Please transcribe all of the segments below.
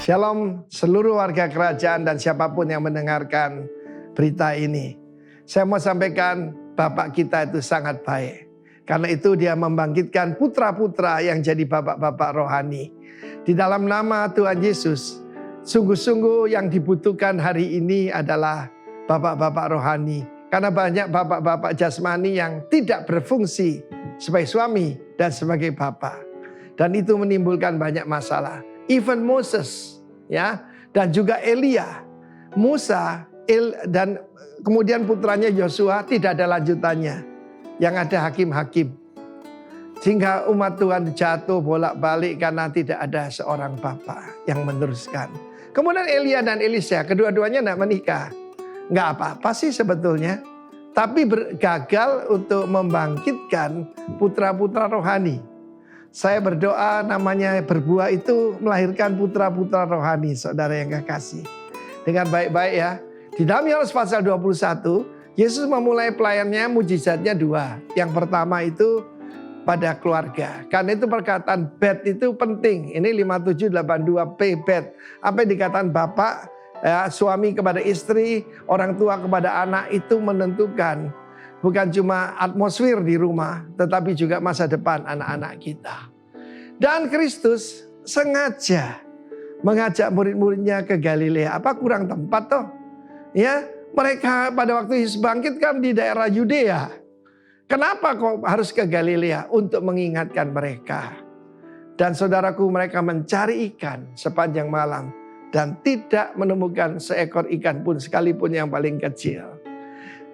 Shalom seluruh warga kerajaan dan siapapun yang mendengarkan berita ini. Saya mau sampaikan Bapak kita itu sangat baik. Karena itu dia membangkitkan putra-putra yang jadi bapak-bapak rohani. Di dalam nama Tuhan Yesus, sungguh-sungguh yang dibutuhkan hari ini adalah bapak-bapak rohani. Karena banyak bapak-bapak jasmani yang tidak berfungsi sebagai suami dan sebagai bapak. Dan itu menimbulkan banyak masalah. Even Moses, ya, dan juga Elia, Musa, dan kemudian putranya Yosua tidak ada lanjutannya. Yang ada hakim-hakim. Sehingga umat Tuhan jatuh bolak-balik karena tidak ada seorang bapak yang meneruskan. Kemudian Elia dan Elisha, kedua-duanya tidak menikah. Nggak apa-apa sih sebetulnya. Tapi gagal untuk membangkitkan putra-putra rohani. Saya berdoa namanya berbuah itu melahirkan putra-putra rohani, saudara yang kekasih. Dengan baik-baik ya. Di dalam Yohanes pasal 21, Yesus memulai pelayannya mujizatnya dua. Yang pertama itu pada keluarga. Karena itu perkataan bed itu penting. Ini 5782P bed. Apa yang dikatakan bapak, ya, suami kepada istri, orang tua kepada anak itu menentukan. Bukan cuma atmosfer di rumah, tetapi juga masa depan anak-anak kita. Dan Kristus sengaja mengajak murid-muridnya ke Galilea. Apa kurang tempat toh? Ya, mereka pada waktu Yesus bangkit kan di daerah Yudea. Kenapa kok harus ke Galilea? Untuk mengingatkan mereka. Dan saudaraku, mereka mencari ikan sepanjang malam. Dan tidak menemukan seekor ikan pun sekalipun yang paling kecil.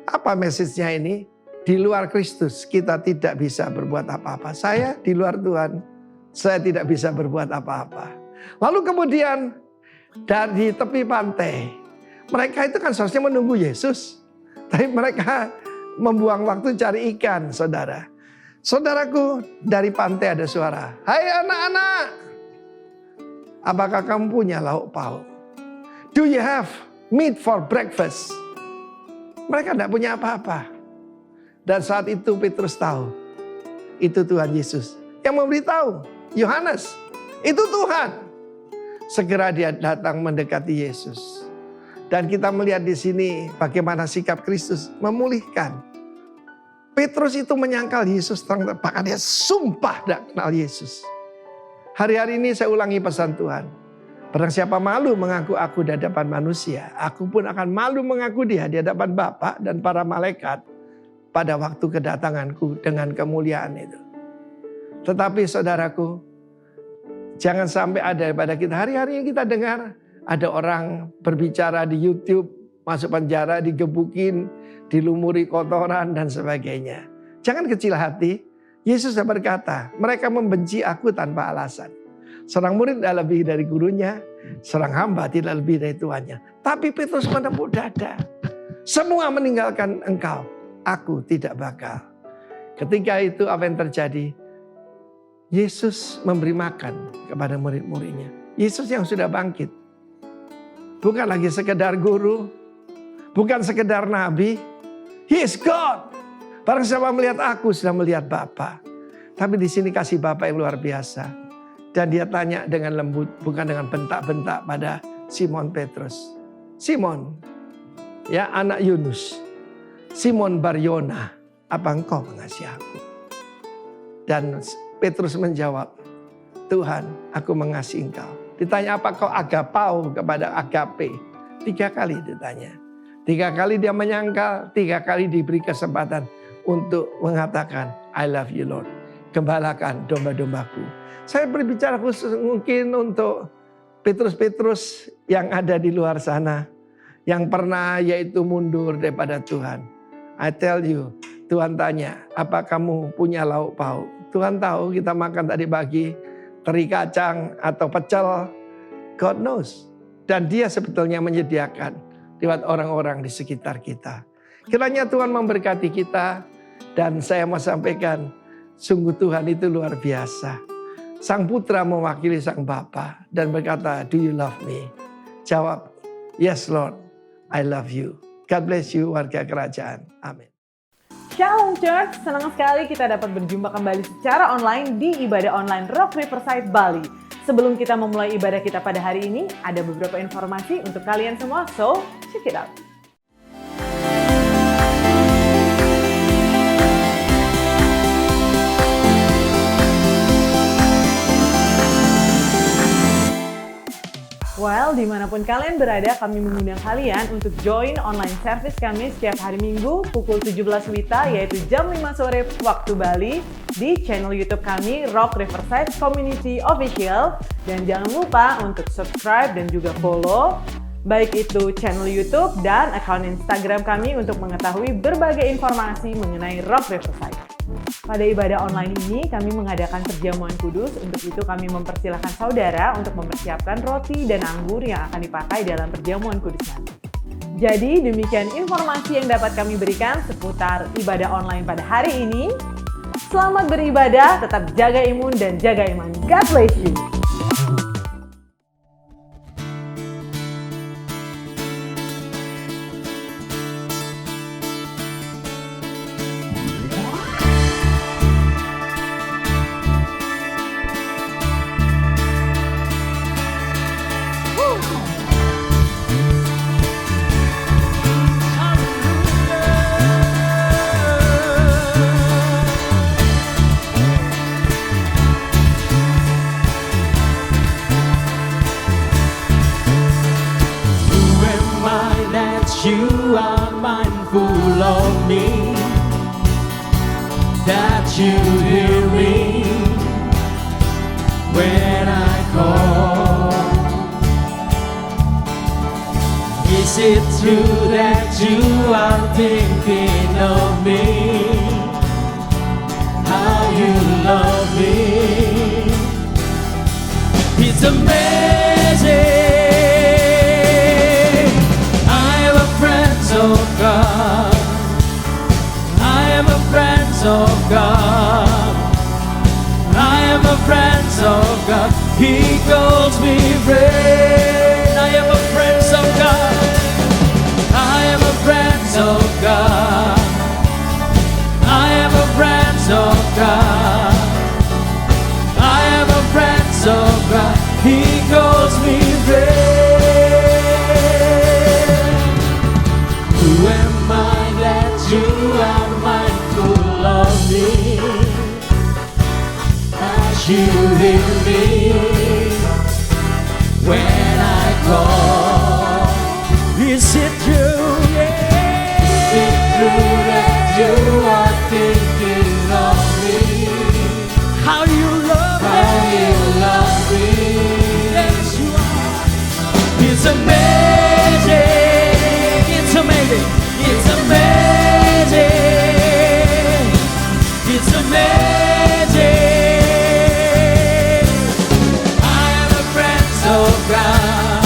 Apa message-nya ini? Di luar Kristus kita tidak bisa berbuat apa-apa. Saya di luar Tuhan, saya tidak bisa berbuat apa-apa. Lalu kemudian dari tepi pantai, mereka itu kan seharusnya menunggu Yesus. Tapi mereka membuang waktu cari ikan, saudara. Saudaraku, dari pantai ada suara. Hai anak-anak, apakah kamu punya lauk pauk? Do you have meat for breakfast? Mereka tidak punya apa-apa. Dan saat itu Petrus tahu. Itu Tuhan Yesus. Yang memberitahu. Yohanes. Itu Tuhan. Segera dia datang mendekati Yesus. Dan kita melihat di sini bagaimana sikap Kristus memulihkan. Petrus itu menyangkal Yesus terang. Bahkan dia sumpah tidak kenal Yesus. Hari-hari ini saya ulangi pesan Tuhan. Barang siapa malu mengaku aku di hadapan manusia, aku pun akan malu mengaku dia di hadapan Bapa dan para malaikat pada waktu kedatanganku dengan kemuliaan itu. Tetapi saudaraku, jangan sampai ada pada kita. Hari-hari kita dengar ada orang berbicara di YouTube, masuk penjara, digebukin, dilumuri kotoran dan sebagainya. Jangan kecil hati. Yesus sudah berkata, mereka membenci aku tanpa alasan. Seorang murid tidak lebih dari gurunya, seorang hamba tidak lebih dari tuannya. Tapi Petrus menepuk dada. Semua meninggalkan engkau, aku tidak bakal. Ketika itu apa yang terjadi? Yesus memberi makan kepada murid-muridnya. Yesus yang sudah bangkit. Bukan lagi sekedar guru, bukan sekedar nabi. He is God. Barang siapa melihat aku sudah melihat Bapa. Tapi di sini kasih Bapa yang luar biasa. Dan dia tanya dengan lembut, bukan dengan bentak-bentak pada Simon Petrus. Simon, ya anak Yunus. Simon Baryona, apa engkau mengasihi aku? Dan Petrus menjawab, Tuhan, aku mengasihi engkau. Ditanya apa kau agapau kepada agape? 3 kali ditanya. 3 kali dia menyangkal, 3 kali diberi kesempatan untuk mengatakan, I love you Lord. Gembalakan domba-dombaku. Saya berbicara khusus mungkin untuk Petrus-Petrus yang ada di luar sana. Yang pernah yaitu mundur daripada Tuhan. I tell you, Tuhan tanya, apa kamu punya lauk pauk? Tuhan tahu kita makan tadi pagi, teri kacang atau pecel. God knows. Dan dia sebetulnya menyediakan lewat orang-orang di sekitar kita. Kiranya Tuhan memberkati kita. Dan saya mau sampaikan, sungguh Tuhan itu luar biasa. Sang putra mewakili sang bapa dan berkata, do you love me? Jawab, yes Lord, I love you. God bless you warga kerajaan. Amin. Shalom Church, senang sekali kita dapat berjumpa kembali secara online di ibadah online Rock Riverside Bali. Sebelum kita memulai ibadah kita pada hari ini, ada beberapa informasi untuk kalian semua, so check it out. Well, dimanapun kalian berada, kami mengundang kalian untuk join online service kami setiap hari Minggu pukul 17 WITA, yaitu jam 5 sore waktu Bali, di channel YouTube kami, Rock Riverside Community Official. Dan jangan lupa untuk subscribe dan juga follow, baik itu channel YouTube dan akun Instagram kami untuk mengetahui berbagai informasi mengenai Rock Riverside. Pada ibadah online ini, kami mengadakan perjamuan kudus. Untuk itu kami mempersilahkan saudara untuk mempersiapkan roti dan anggur yang akan dipakai dalam perjamuan kudus nanti. Jadi demikian informasi yang dapat kami berikan seputar ibadah online pada hari ini. Selamat beribadah, tetap jaga imun dan jaga iman. God bless you! You are mindful of me, that you hear me when I call. Is it true that you are thinking of me, how you love me? It's amazing. Of God, I am a friend of God, I am a friend of God, He calls me friend. I am a friend of God, I am a friend of God, I am a friend of God, I am a friend of God, He calls me friend. Who am I that you are mindful of me, as you hear me when I call? Is it true? Yeah. Is it true that you are thinking of me, how you love me? How you love me? Yes, you are. It's amazing. It's amazing, it's amazing, it's amazing. I am a friend of God,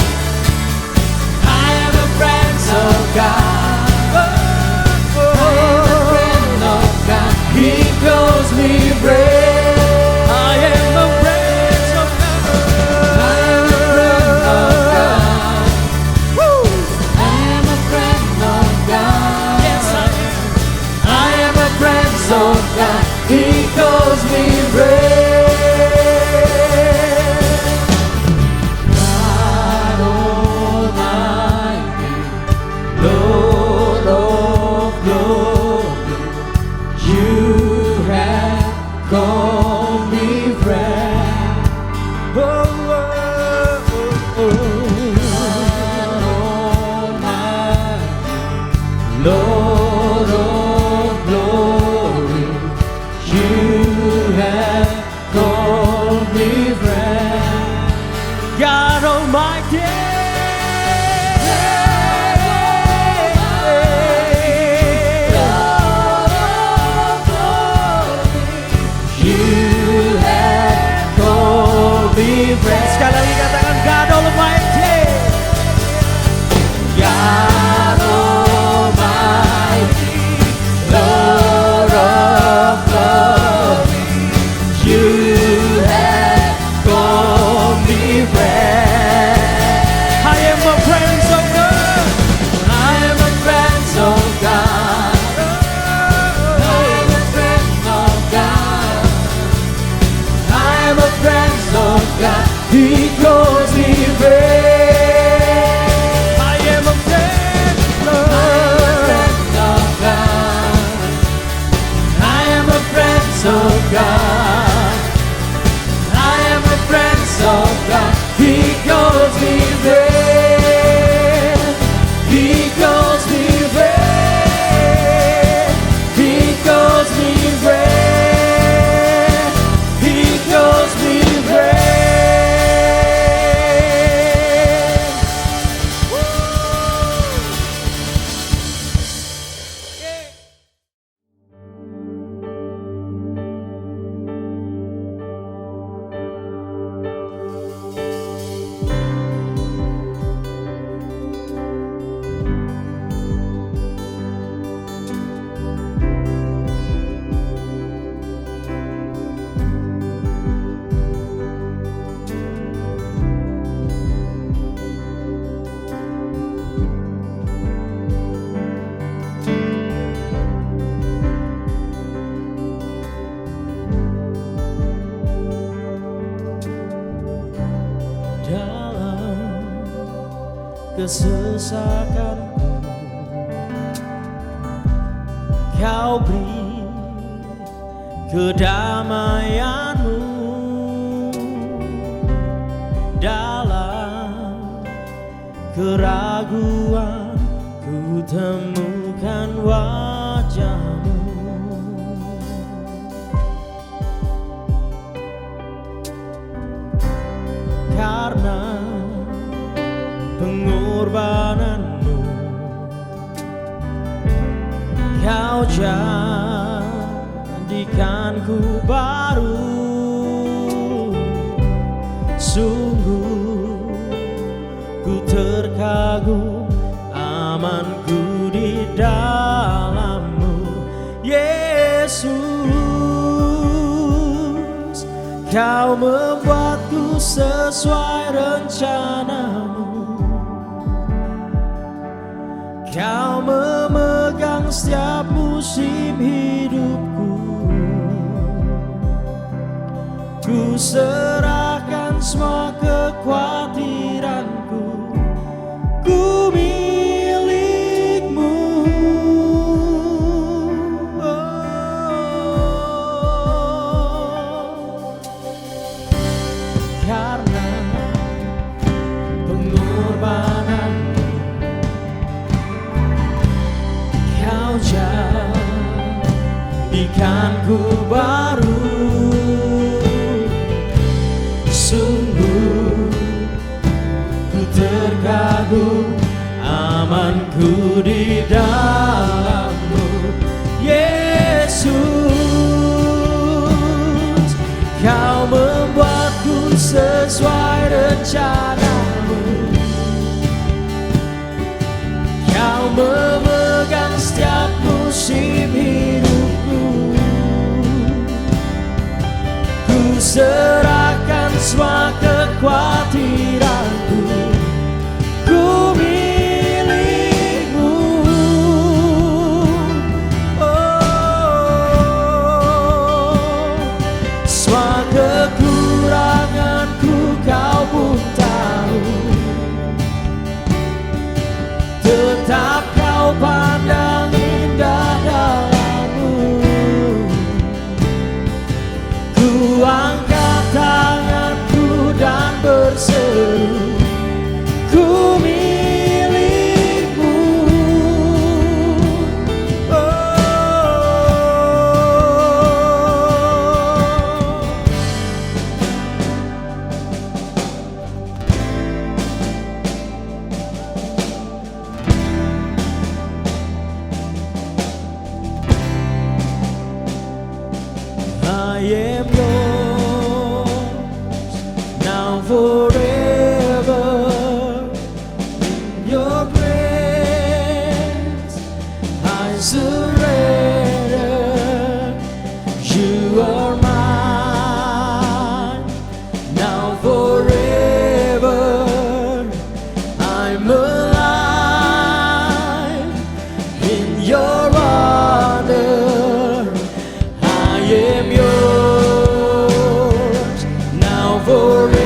I am a friend of God, I am a friend of God, He calls me friend. I am a friend of God, I am a friend of God. Woo! I am a friend of God. Yes, I am a friend of God. He calls me friend. God Almighty, Lord of glory, you have called me friend. Oh, oh, oh, oh. God Almighty, Lord of glory, you have called me friend. God Almighty, Lord of glory, you have called me friend. Sekali lagi katakan God Almighty, God Almighty, Lord of glory, you have called me friend. I am a friend of God, I am a friend of God, I am a friend of God, I am a friend of God. He calls me friend. I am a friend of God. I am a friend of God. I am a friend of God. He calls me friend. He calls me friend. He calls me friend. He calls me friend. Dalam kesesakanku Kau beri kedamaianmu. Dalam keraguan ku temukan wajahmu. Karena pengorbananmu Kau jadikanku baru. Sungguh ku terkagum, amanku di dalammu Yesus. Kau membuatku sesuai rencanamu. Kau memegang setiap musim hidupku. Ku serahkan semua kekhawatiranku. Ku milikmu. Karena pengorbananmu Kau jadikanku baru. Sungguh ku terkagum, amanku di dalammu Yesus. Kau membuatku sesuai rencanamu. Kau memegang setiap musim hidupku. Ku serahkan semua kekhawatiranku. Ku milikmu. Semua kekuranganku Kau pun tahu. Tetap Kau pandang indah dalammu. Ku angkat tanganku dan berseru. Ku milikmu. I am yours now forever. In your grace I surrender. You are mine now forever. I'm alive in your honor. I am yours now forever.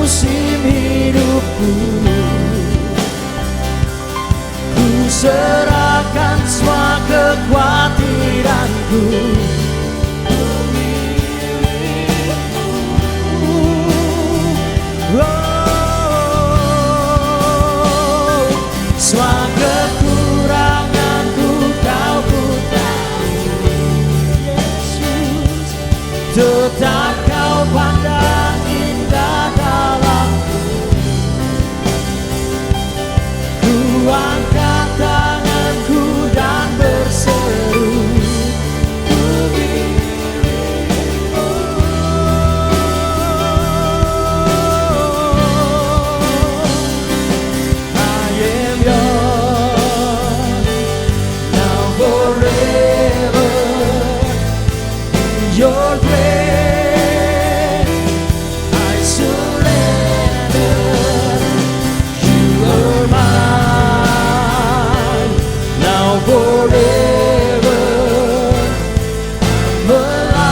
musim hidupku. Ku serahkan semua kekhawatiranku. Semua kekuranganku kau pun tahu, Yesus. Tetap kau pandang indah dalamku. Ku angkat tanganku dan berseru, ku dirimu. I am yours, now forever. In your grace I surrender. You are mine, now forever. I'm alive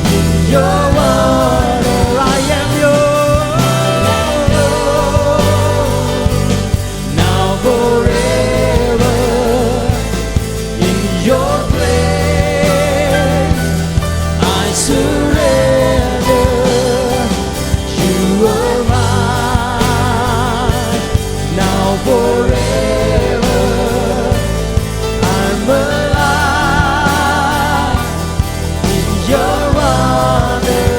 in your wonder. I am yours, now forever. In your grace I surrender. You are mine, now forever. I'm alive in your wonder.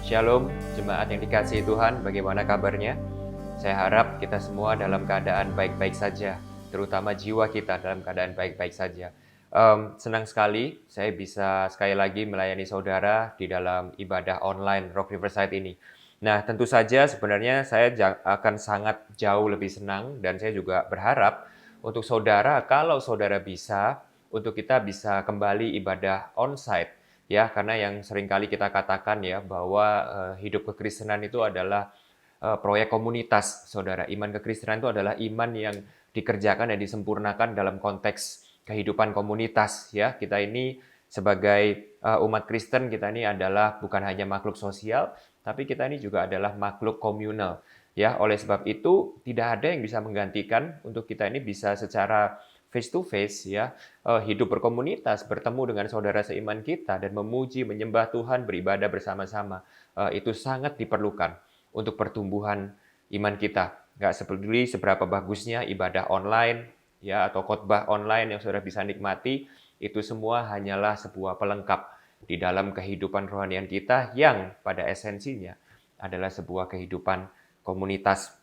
Shalom, jemaat yang dikasihi Tuhan, bagaimana kabarnya? Saya harap kita semua dalam keadaan baik-baik saja, terutama jiwa kita dalam keadaan baik-baik saja. Senang sekali saya bisa sekali lagi melayani saudara di dalam ibadah online Rock Riverside ini. Nah, tentu saja sebenarnya saya akan sangat jauh lebih senang dan saya juga berharap untuk saudara, kalau saudara bisa, untuk kita bisa kembali ibadah onsite. Ya, karena yang seringkali kita katakan ya bahwa hidup kekristenan itu adalah proyek komunitas, saudara. Iman kekristenan itu adalah iman yang dikerjakan dan disempurnakan dalam konteks kehidupan komunitas. Ya, kita ini sebagai umat Kristen, kita ini adalah bukan hanya makhluk sosial, tapi kita ini juga adalah makhluk komunal. Ya, oleh sebab itu tidak ada yang bisa menggantikan untuk kita ini bisa secara face to face ya, hidup berkomunitas, bertemu dengan saudara seiman kita dan memuji, menyembah Tuhan, beribadah bersama-sama. Itu sangat diperlukan untuk pertumbuhan iman kita. Nggak peduli seberapa bagusnya ibadah online ya atau khotbah online yang saudara bisa nikmati, itu semua hanyalah sebuah pelengkap di dalam kehidupan rohanian kita yang pada esensinya adalah sebuah kehidupan komunitas.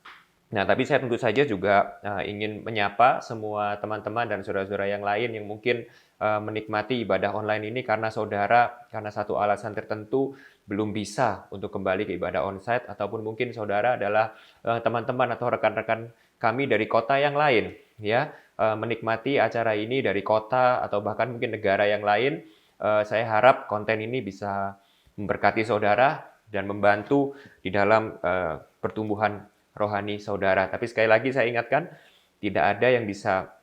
Nah, tapi saya tentu saja juga ingin menyapa semua teman-teman dan saudara-saudara yang lain yang mungkin menikmati ibadah online ini karena saudara, karena satu alasan tertentu belum bisa untuk kembali ke ibadah onsite, ataupun mungkin saudara adalah teman-teman atau rekan-rekan kami dari kota yang lain, ya, menikmati acara ini dari kota atau bahkan mungkin negara yang lain. Saya harap konten ini bisa memberkati saudara dan membantu di dalam pertumbuhan rohani saudara. Tapi sekali lagi saya ingatkan, tidak ada yang bisa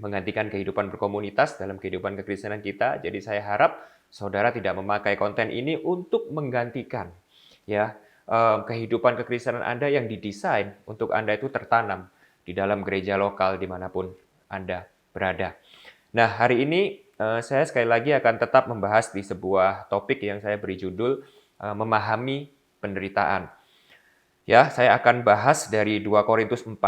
menggantikan kehidupan berkomunitas dalam kehidupan kekristenan kita. Jadi saya harap saudara tidak memakai konten ini untuk menggantikan ya kehidupan kekristenan Anda yang didesain untuk Anda itu tertanam di dalam gereja lokal dimanapun Anda berada. Nah, hari ini saya sekali lagi akan tetap membahas di sebuah topik yang saya beri judul memahami penderitaan. Ya, saya akan bahas dari 2 Korintus 4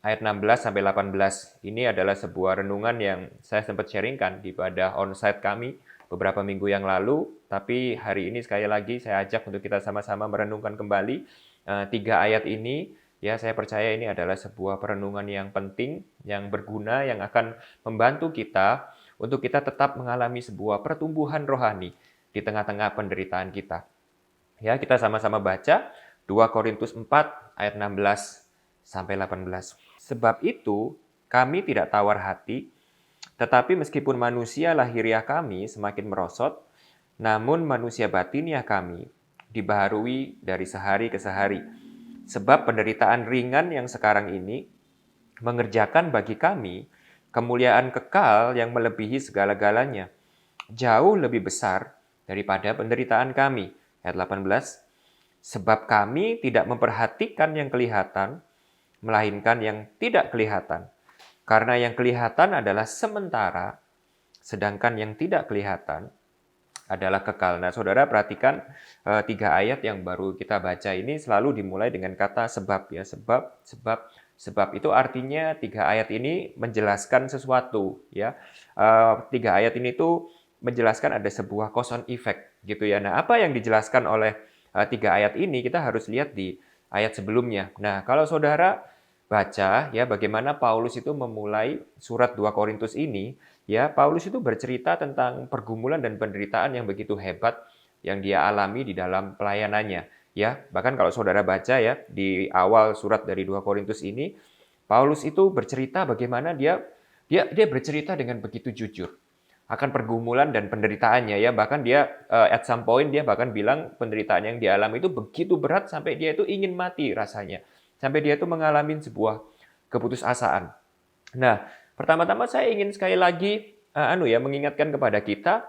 ayat 16 sampai 18. Ini adalah sebuah renungan yang saya sempat sharingkan di ibadah onsite kami beberapa minggu yang lalu, tapi hari ini sekali lagi saya ajak untuk kita sama-sama merenungkan kembali 3 ayat ini. Ya, saya percaya ini adalah sebuah perenungan yang penting, yang berguna, yang akan membantu kita untuk kita tetap mengalami sebuah pertumbuhan rohani di tengah-tengah penderitaan kita. Ya, kita sama-sama baca 2 Korintus 4 ayat 16 sampai 18. Sebab itu kami tidak tawar hati, tetapi meskipun manusia lahiriah kami semakin merosot, namun manusia batiniah kami dibaharui dari sehari ke sehari. Sebab penderitaan ringan yang sekarang ini mengerjakan bagi kami kemuliaan kekal yang melebihi segala-galanya, jauh lebih besar daripada penderitaan kami. Ayat 18, sebab kami tidak memperhatikan yang kelihatan, melainkan yang tidak kelihatan. Karena yang kelihatan adalah sementara, sedangkan yang tidak kelihatan adalah kekal. Nah, saudara perhatikan 3 ayat yang baru kita baca ini selalu dimulai dengan kata sebab ya, sebab itu artinya 3 ayat ini menjelaskan sesuatu ya. 3 ayat ini tuh menjelaskan ada sebuah cause and effect gitu ya. Nah, apa yang dijelaskan oleh 3 ayat ini kita harus lihat di ayat sebelumnya. Nah, kalau saudara baca ya bagaimana Paulus itu memulai surat 2 Korintus ini, ya Paulus itu bercerita tentang pergumulan dan penderitaan yang begitu hebat yang dia alami di dalam pelayanannya. Ya, bahkan kalau saudara baca ya di awal surat dari 2 Korintus ini, Paulus itu bercerita bagaimana dia bercerita dengan begitu jujur akan pergumulan dan penderitaannya ya. Bahkan dia at some point dia bahkan bilang penderitaan yang dialami itu begitu berat sampai dia itu ingin mati rasanya. Sampai dia itu mengalami sebuah keputusasaan. Nah, pertama-tama saya ingin sekali lagi mengingatkan kepada kita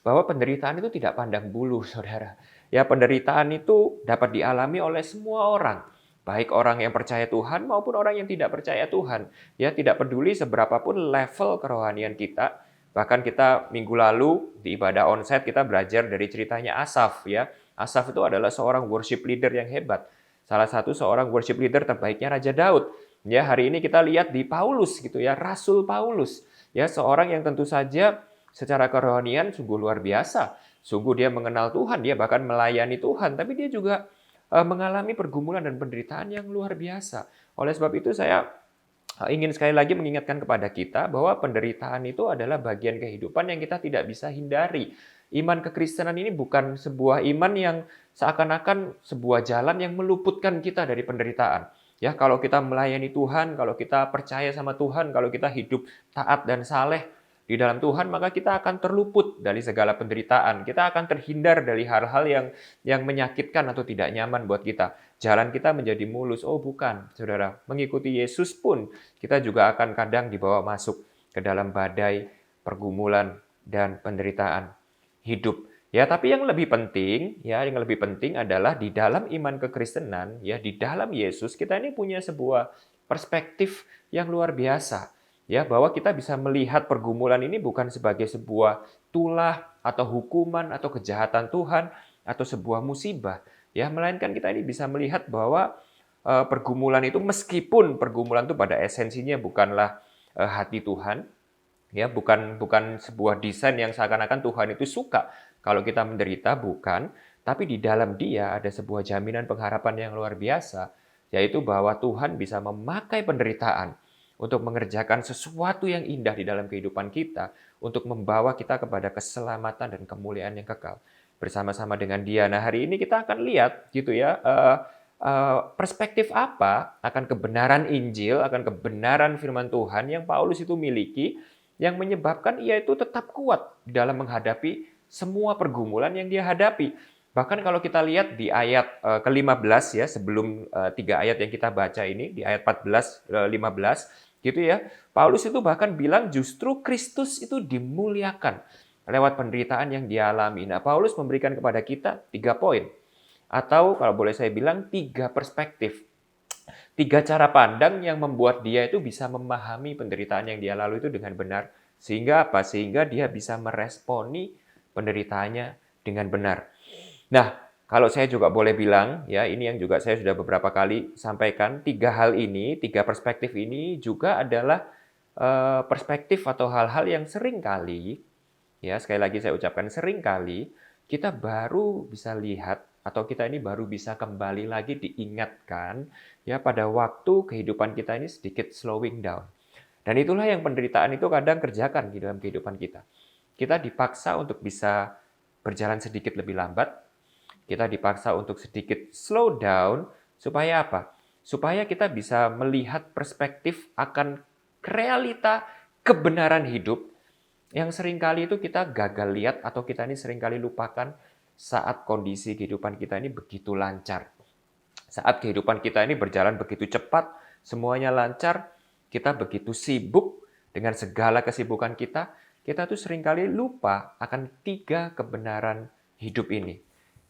bahwa penderitaan itu tidak pandang bulu, saudara. Ya, penderitaan itu dapat dialami oleh semua orang, baik orang yang percaya Tuhan maupun orang yang tidak percaya Tuhan. Ya, tidak peduli seberapapun level kerohanian kita. Bahkan kita minggu lalu di ibadah onsite kita belajar dari ceritanya Asaf ya. Asaf itu adalah seorang worship leader yang hebat. Salah satu seorang worship leader terbaiknya Raja Daud. Ya, hari ini kita lihat di Paulus gitu ya, Rasul Paulus. Ya, seorang yang tentu saja secara kerohanian sungguh luar biasa. Sungguh dia mengenal Tuhan, dia bahkan melayani Tuhan, tapi dia juga mengalami pergumulan dan penderitaan yang luar biasa. Oleh sebab itu saya ingin sekali lagi mengingatkan kepada kita bahwa penderitaan itu adalah bagian kehidupan yang kita tidak bisa hindari. Iman kekristenan ini bukan sebuah iman yang seakan-akan sebuah jalan yang meluputkan kita dari penderitaan. Ya, kalau kita melayani Tuhan, kalau kita percaya sama Tuhan, kalau kita hidup taat dan saleh di dalam Tuhan, maka kita akan terluput dari segala penderitaan. Kita akan terhindar dari hal-hal yang menyakitkan atau tidak nyaman buat kita. Jalan kita menjadi mulus. Oh bukan, saudara. Mengikuti Yesus pun kita juga akan kadang dibawa masuk ke dalam badai pergumulan dan penderitaan hidup. Ya, tapi yang lebih penting adalah di dalam iman kekristenan, ya, di dalam Yesus kita ini punya sebuah perspektif yang luar biasa. Ya, bahwa kita bisa melihat pergumulan ini bukan sebagai sebuah tulah atau hukuman atau kejahatan Tuhan atau sebuah musibah, ya, melainkan kita ini bisa melihat bahwa pergumulan itu meskipun pergumulan itu pada esensinya bukanlah hati Tuhan, ya, bukan sebuah desain yang seakan-akan Tuhan itu suka kalau kita menderita, bukan, tapi di dalam Dia ada sebuah jaminan pengharapan yang luar biasa, yaitu bahwa Tuhan bisa memakai penderitaan untuk mengerjakan sesuatu yang indah di dalam kehidupan kita, untuk membawa kita kepada keselamatan dan kemuliaan yang kekal bersama-sama dengan Dia. Nah, hari ini kita akan lihat gitu ya, perspektif apa akan kebenaran Injil, akan kebenaran firman Tuhan yang Paulus itu miliki, yang menyebabkan ia itu tetap kuat dalam menghadapi semua pergumulan yang dia hadapi. Bahkan kalau kita lihat di ayat ke-15 ya, sebelum 3 ayat yang kita baca ini, di ayat 14, 15, gitu ya, Paulus itu bahkan bilang justru Kristus itu dimuliakan lewat penderitaan yang dia alami. Nah, Paulus memberikan kepada kita 3 poin. Atau kalau boleh saya bilang 3 perspektif. 3 cara pandang yang membuat dia itu bisa memahami penderitaan yang dia lalui itu dengan benar. Sehingga apa? Sehingga dia bisa meresponi penderitaannya dengan benar. Nah, kalau saya juga boleh bilang, ya ini yang juga saya sudah beberapa kali sampaikan, 3 hal ini, 3 perspektif ini juga adalah perspektif atau hal-hal yang sering kali, ya sekali lagi saya ucapkan sering kali, kita baru bisa lihat atau kita ini baru bisa kembali lagi diingatkan ya pada waktu kehidupan kita ini sedikit slowing down. Dan itulah yang penderitaan itu kadang kerjakan di dalam kehidupan kita. Kita dipaksa untuk bisa berjalan sedikit lebih lambat. Kita dipaksa untuk sedikit slow down. Supaya apa? Supaya kita bisa melihat perspektif akan realita kebenaran hidup yang seringkali itu kita gagal lihat atau kita ini seringkali lupakan saat kondisi kehidupan kita ini begitu lancar. Saat kehidupan kita ini berjalan begitu cepat, semuanya lancar, kita begitu sibuk dengan segala kesibukan kita, kita tuh seringkali lupa akan 3 kebenaran hidup ini.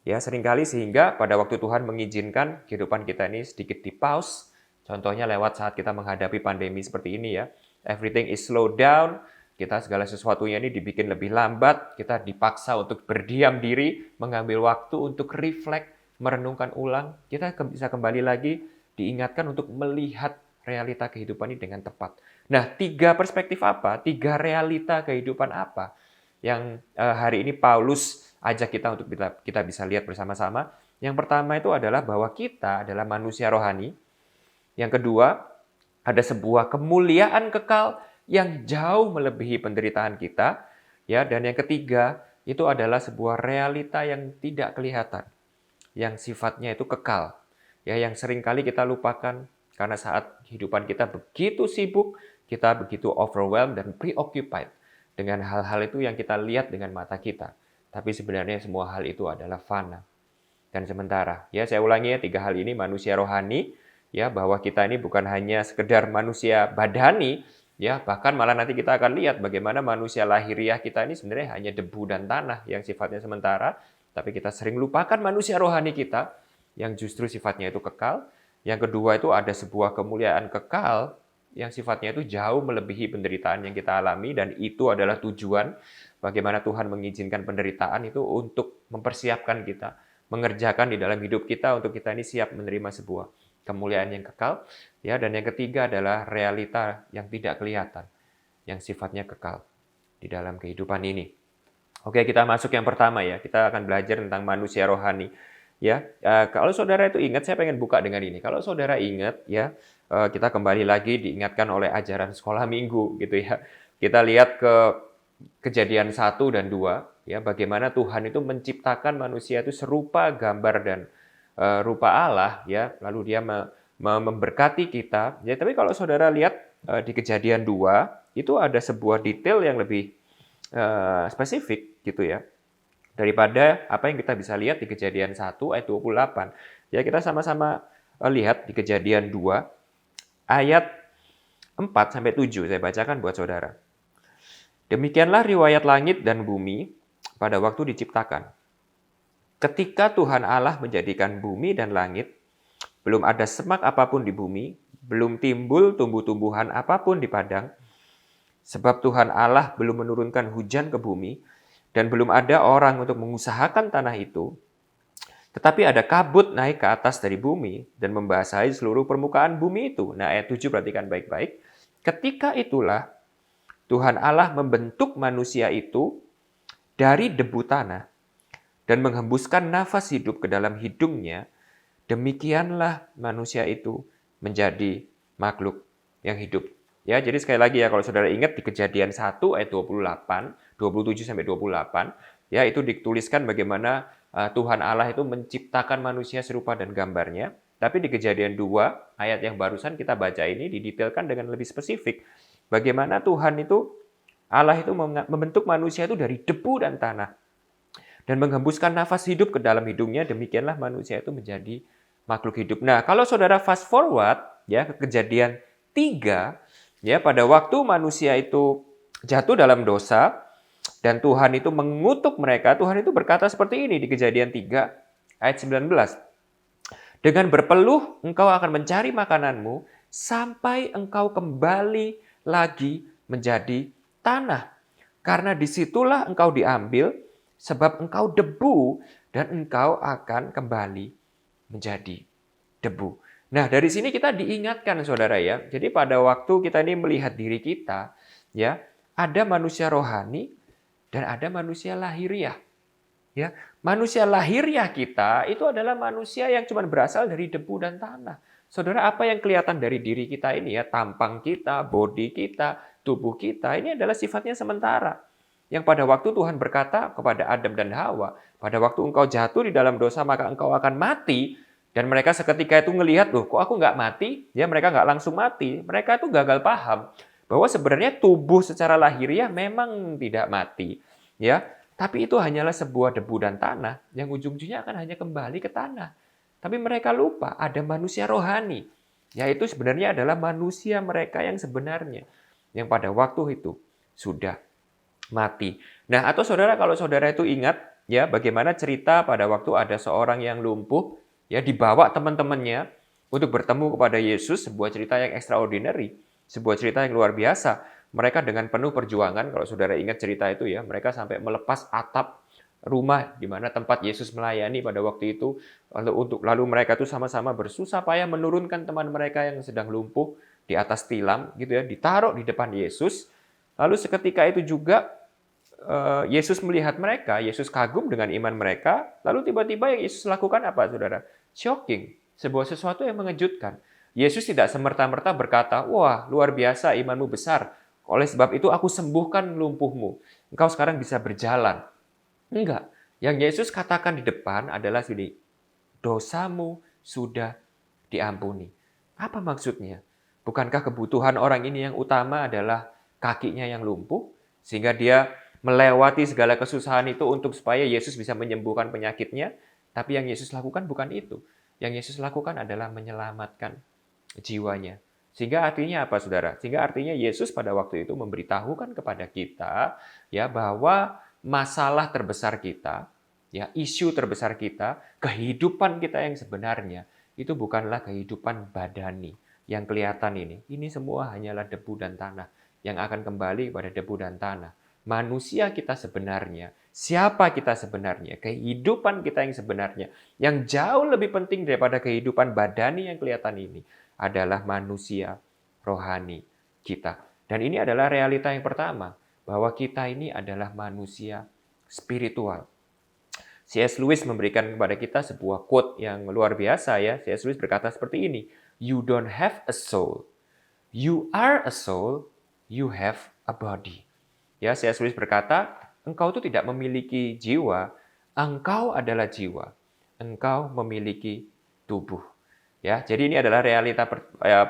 Ya, seringkali sehingga pada waktu Tuhan mengizinkan kehidupan kita ini sedikit di-pause, contohnya lewat saat kita menghadapi pandemi seperti ini ya. Everything is slow down, kita segala sesuatunya ini dibikin lebih lambat, kita dipaksa untuk berdiam diri, mengambil waktu untuk reflect, merenungkan ulang, kita bisa kembali lagi diingatkan untuk melihat realita kehidupan ini dengan tepat. Nah, 3 perspektif apa? 3 realita kehidupan apa yang hari ini Paulus ajak kita untuk kita bisa lihat bersama-sama. Yang pertama itu adalah bahwa kita adalah manusia rohani. Yang kedua, ada sebuah kemuliaan kekal yang jauh melebihi penderitaan kita. Ya, dan yang ketiga, itu adalah sebuah realita yang tidak kelihatan, yang sifatnya itu kekal. Ya, yang seringkali kita lupakan karena saat kehidupan kita begitu sibuk, kita begitu overwhelmed dan preoccupied dengan hal-hal itu yang kita lihat dengan mata kita. Tapi sebenarnya semua hal itu adalah fana dan sementara. Ya, saya ulangi ya, 3 hal ini manusia rohani, ya, bahwa kita ini bukan hanya sekedar manusia badani, ya, bahkan malah nanti kita akan lihat bagaimana manusia lahiriah kita ini sebenarnya hanya debu dan tanah yang sifatnya sementara, tapi kita sering lupakan manusia rohani kita yang justru sifatnya itu kekal. Yang kedua itu ada sebuah kemuliaan kekal yang sifatnya itu jauh melebihi penderitaan yang kita alami, dan itu adalah tujuan bagaimana Tuhan mengizinkan penderitaan itu untuk mempersiapkan kita, mengerjakan di dalam hidup kita untuk kita ini siap menerima sebuah kemuliaan yang kekal. Ya, dan yang ketiga adalah realita yang tidak kelihatan, yang sifatnya kekal di dalam kehidupan ini. Oke, kita masuk yang pertama ya. Kita akan belajar tentang manusia rohani. Ya, kalau saudara itu ingat, saya pengen buka dengan ini. Kalau saudara ingat, ya, kita kembali lagi diingatkan oleh ajaran sekolah minggu, gitu ya. Kita lihat ke Kejadian 1 dan 2, ya, bagaimana Tuhan itu menciptakan manusia itu serupa gambar dan rupa Allah, ya. Lalu Dia memberkati kita. Ya, tapi kalau saudara lihat di Kejadian 2, itu ada sebuah detail yang lebih spesifik, gitu ya, daripada apa yang kita bisa lihat di Kejadian 1 ayat 28. Ya, kita sama-sama lihat di Kejadian 2 ayat 4 sampai 7. Saya bacakan buat saudara. Demikianlah riwayat langit dan bumi pada waktu diciptakan. Ketika Tuhan Allah menjadikan bumi dan langit, belum ada semak apapun di bumi, belum timbul tumbuh-tumbuhan apapun di padang, sebab Tuhan Allah belum menurunkan hujan ke bumi, dan belum ada orang untuk mengusahakan tanah itu, tetapi ada kabut naik ke atas dari bumi dan membasahi seluruh permukaan bumi itu. Nah, ayat 7 perhatikan baik-baik. Ketika itulah Tuhan Allah membentuk manusia itu dari debu tanah dan menghembuskan nafas hidup ke dalam hidungnya. Demikianlah manusia itu menjadi makhluk yang hidup. Ya, jadi sekali lagi ya, kalau saudara ingat di Kejadian 1 ayat 27 sampai 28, ya, itu dituliskan bagaimana Tuhan Allah itu menciptakan manusia serupa dan gambarnya. Tapi di Kejadian 2 ayat yang barusan kita baca ini didetailkan dengan lebih spesifik. Bagaimana Tuhan itu, Allah itu membentuk manusia itu dari debu dan tanah dan menghembuskan nafas hidup ke dalam hidungnya. Demikianlah manusia itu menjadi makhluk hidup. Nah, kalau saudara fast forward ya ke Kejadian 3, ya, pada waktu manusia itu jatuh dalam dosa dan Tuhan itu mengutuk mereka, Tuhan itu berkata seperti ini di Kejadian 3 ayat 19. Dengan berpeluh engkau akan mencari makananmu sampai engkau kembali lagi menjadi tanah. Karena disitulah engkau diambil, sebab engkau debu dan engkau akan kembali menjadi debu. Nah, dari sini kita diingatkan saudara ya. Jadi pada waktu kita ini melihat diri kita, ya, ada manusia rohani dan ada manusia lahiriah. Ya, manusia lahiriah kita itu adalah manusia yang cuma berasal dari debu dan tanah. Saudara, apa yang kelihatan dari diri kita ini ya, tampang kita, body kita, tubuh kita, ini adalah sifatnya sementara. Yang pada waktu Tuhan berkata kepada Adam dan Hawa, pada waktu engkau jatuh di dalam dosa maka engkau akan mati. Dan mereka seketika itu ngelihat, loh kok aku nggak mati? Ya, mereka nggak langsung mati. Mereka itu gagal paham bahwa sebenarnya tubuh secara lahiriah memang tidak mati. Ya, tapi itu hanyalah sebuah debu dan tanah yang ujung-ujungnya akan hanya kembali ke tanah. Tapi mereka lupa ada manusia rohani, yaitu sebenarnya adalah manusia mereka yang sebenarnya, yang pada waktu itu sudah mati. Nah, atau saudara, kalau saudara itu ingat ya bagaimana cerita pada waktu ada seorang yang lumpuh ya dibawa teman-temannya untuk bertemu kepada Yesus, sebuah cerita yang extraordinary, sebuah cerita yang luar biasa. Mereka dengan penuh perjuangan, kalau saudara ingat cerita itu ya, mereka sampai melepas atap rumah di mana tempat Yesus melayani pada waktu itu, lalu mereka tuh sama-sama bersusah payah menurunkan teman mereka yang sedang lumpuh di atas tilam gitu ya, ditaruh di depan Yesus. Lalu seketika itu juga Yesus melihat mereka, Yesus kagum dengan iman mereka, lalu tiba-tiba yang Yesus lakukan apa, saudara? Shocking, sebuah sesuatu yang mengejutkan. Yesus tidak semerta-merta berkata, wah luar biasa imanmu besar, oleh sebab itu aku sembuhkan lumpuhmu, engkau sekarang bisa berjalan. Enggak, yang Yesus katakan di depan adalah gini, dosamu sudah diampuni. Apa maksudnya? Bukankah kebutuhan orang ini yang utama adalah kakinya yang lumpuh, sehingga dia melewati segala kesusahan itu untuk supaya Yesus bisa menyembuhkan penyakitnya? Tapi yang Yesus lakukan bukan itu. Yang Yesus lakukan adalah menyelamatkan jiwanya. Sehingga artinya apa, saudara? Sehingga artinya Yesus pada waktu itu memberitahukan kepada kita ya bahwa masalah terbesar kita, ya isu terbesar kita, kehidupan kita yang sebenarnya itu bukanlah kehidupan badani yang kelihatan ini. Ini semua hanyalah debu dan tanah yang akan kembali kepada debu dan tanah. Manusia kita sebenarnya, siapa kita sebenarnya, kehidupan kita yang sebenarnya, yang jauh lebih penting daripada kehidupan badani yang kelihatan ini adalah manusia rohani kita. Dan ini adalah realita yang pertama, bahwa kita ini adalah manusia spiritual. C.S. Lewis memberikan kepada kita sebuah quote yang luar biasa ya. C.S. Lewis berkata seperti ini, "You don't have a soul. You are a soul, you have a body." Ya, C.S. Lewis berkata, engkau itu tidak memiliki jiwa, engkau adalah jiwa. Engkau memiliki tubuh. Ya, jadi ini adalah realita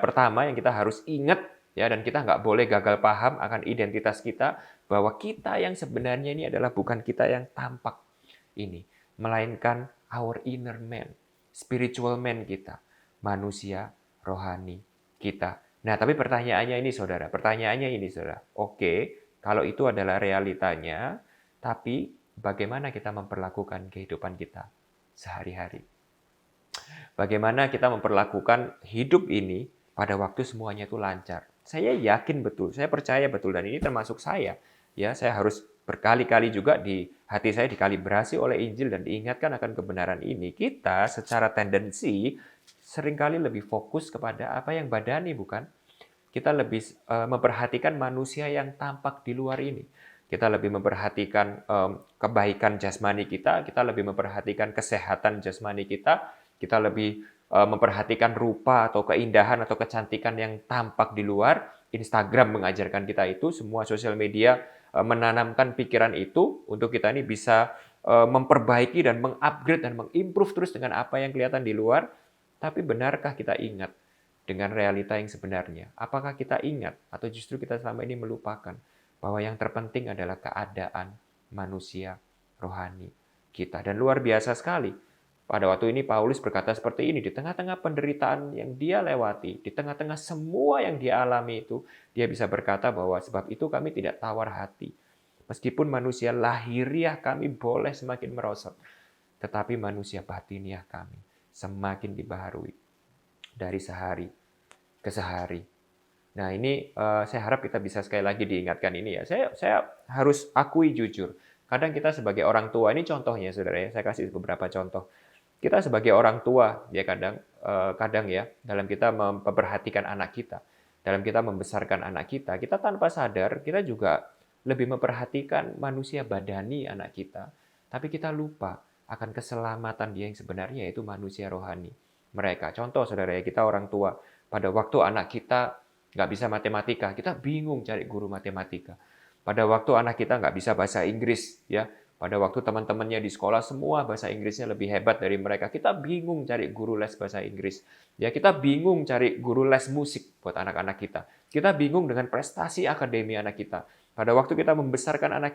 pertama yang kita harus ingat ya, dan kita nggak boleh gagal paham akan identitas kita, bahwa kita yang sebenarnya ini adalah bukan kita yang tampak ini, melainkan our inner man, spiritual man kita, manusia rohani kita. Nah, tapi pertanyaannya ini saudara, oke, kalau itu adalah realitanya, tapi bagaimana kita memperlakukan kehidupan kita sehari-hari? Bagaimana kita memperlakukan hidup ini pada waktu semuanya itu lancar? Saya yakin betul, saya percaya betul, dan ini termasuk saya. Ya, saya harus berkali-kali juga di hati saya dikalibrasi oleh Injil dan diingatkan akan kebenaran ini. Kita secara tendensi seringkali lebih fokus kepada apa yang badani, bukan? Kita lebih memperhatikan manusia yang tampak di luar ini. Kita lebih memperhatikan kebaikan jasmani kita lebih memperhatikan kesehatan jasmani kita lebih memperhatikan rupa atau keindahan atau kecantikan yang tampak di luar. Instagram mengajarkan kita itu, semua sosial media menanamkan pikiran itu untuk kita ini bisa memperbaiki dan mengupgrade dan mengimprove terus dengan apa yang kelihatan di luar. Tapi benarkah kita ingat dengan realita yang sebenarnya? Apakah kita ingat atau justru kita selama ini melupakan bahwa yang terpenting adalah keadaan manusia rohani kita? Dan luar biasa sekali. Pada waktu ini Paulus berkata seperti ini, di tengah-tengah penderitaan yang dia lewati, di tengah-tengah semua yang dia alami itu, dia bisa berkata bahwa sebab itu kami tidak tawar hati. Meskipun manusia lahiriah kami boleh semakin merosot, tetapi manusia batiniah kami semakin dibaharui dari sehari ke sehari. Nah ini saya harap kita bisa sekali lagi diingatkan ini ya. Saya harus akui jujur, kadang kita sebagai orang tua, ini contohnya saudara ya, saya kasih beberapa contoh. Kita sebagai orang tua ya kadang ya dalam kita memperhatikan anak kita, dalam kita membesarkan anak kita tanpa sadar kita juga lebih memperhatikan manusia badani anak kita, tapi kita lupa akan keselamatan dia yang sebenarnya, yaitu manusia rohani mereka. Contoh saudara ya, kita orang tua, pada waktu anak kita nggak bisa matematika, kita bingung cari guru matematika. Pada waktu anak kita nggak bisa bahasa Inggris ya, pada waktu teman-temannya di sekolah semua bahasa Inggrisnya lebih hebat dari mereka, kita bingung cari guru les bahasa Inggris. Ya, kita bingung cari guru les musik buat anak-anak kita. Kita bingung dengan prestasi akademi anak kita. Pada waktu kita membesarkan anak